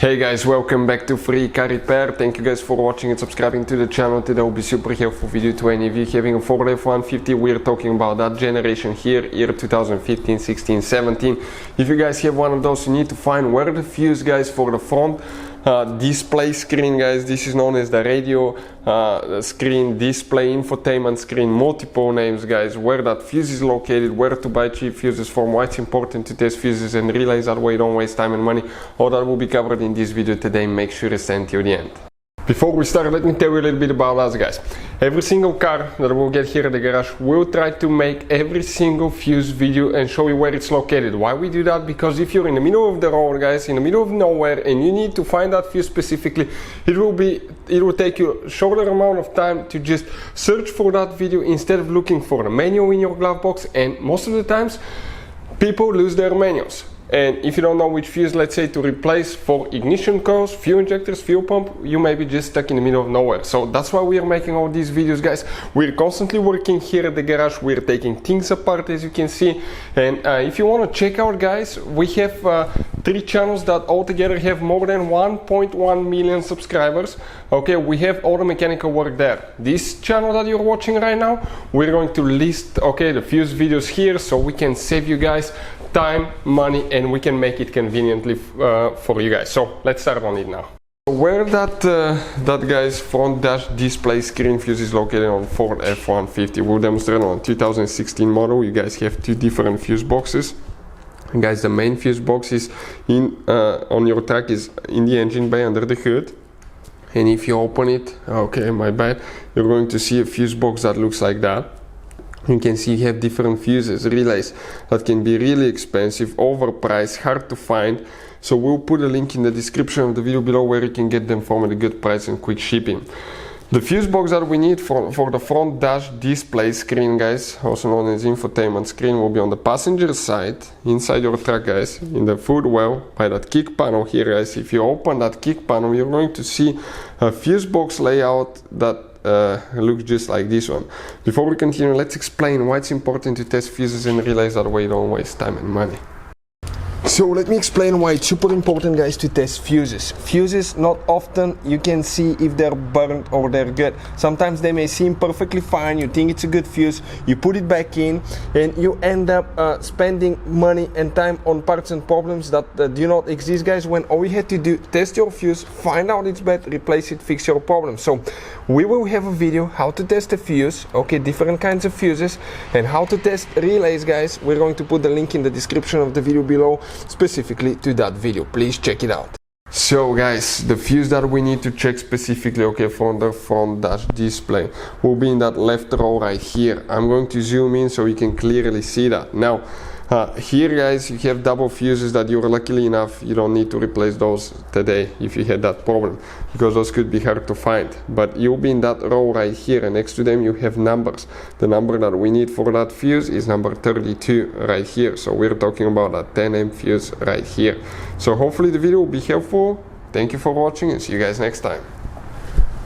Hey guys, welcome back to Free Car Repair. Thank you guys for watching and subscribing to the channel. Today will be super helpful video to any of you having a Ford F-150. We're talking about that generation here, year 2015, 16, 17. If you guys have one of those, you need to find where the fuse, guys, for the front display screen, guys. This is known as the radio screen, display, infotainment screen, multiple names, guys. Where that fuse is located, where to buy cheap fuses from, why it's important to test fuses and relays, that way you don't waste time and money. All that will be covered in this video today. Make sure to stay until the end. Before we start, let me tell you a little bit about us, guys. Every single car that we'll get here at the garage, we'll try to make every single fuse video and show you where it's located. Why we do that? Because if you're in the middle of the road, guys, in the middle of nowhere, and you need to find that fuse specifically, it will take you a shorter amount of time to just search for that video instead of looking for the manual in your glove box. And most of the times, people lose their manuals. And if you don't know which fuse, let's say, to replace for ignition coils, fuel injectors, fuel pump, you may be just stuck in the middle of nowhere. So that's why we are making all these videos, guys. We're constantly working here at the garage. We're taking things apart, as you can see. And if you want to check out, guys, we have 3 channels that altogether have more than 1.1 million subscribers. Okay, we have all the mechanical work there. This channel that you're watching right now, we're going to list, okay, the fuse videos here so we can save you guys time, money, and we can make it conveniently for you guys. So let's start on it now. Where that guy's front dash display screen fuse is located on Ford F-150, we'll demonstrate on 2016 model. You guys have 2 different fuse boxes. And guys, the main fuse box is on your truck is in the engine bay under the hood. And if you open it, okay, my bad, you're going to see a fuse box that looks like that. You can see you have different fuses, relays that can be really expensive, overpriced, hard to find. So we'll put a link in the description of the video below where you can get them from at a good price and quick shipping. The fuse box that we need for the front dash display screen, guys, also known as infotainment screen, will be on the passenger side, inside your truck, guys, in the footwell by that kick panel here, guys. If you open that kick panel, you're going to see a fuse box layout that looks just like this one. Before we continue, let's explain why it's important to test fuses and relays, that way you don't waste time and money. So let me explain why it's super important, guys, to test fuses. Fuses, not often you can see if they're burnt or they're good. Sometimes they may seem perfectly fine, you think it's a good fuse, you put it back in, and you end up spending money and time on parts and problems that do not exist, guys, when all you had to do, test your fuse, find out it's bad, replace it, fix your problem. So we will have a video how to test a fuse, okay, different kinds of fuses, and how to test relays, guys. We're going to put the link in the description of the video below, specifically to that video. Please check it out. So guys, the fuse that we need to check specifically, okay, from the front dash display will be in that left row right here. I'm going to zoom in so you can clearly see that. Now here, guys, you have double fuses that you're luckily enough you don't need to replace those today if you had that problem, because those could be hard to find. But you'll be in that row right here, and next to them you have numbers. The number that we need for that fuse is number 32 right here. So we're talking about a 10 fuse right here. So hopefully the video will be helpful. Thank you for watching and see you guys next time.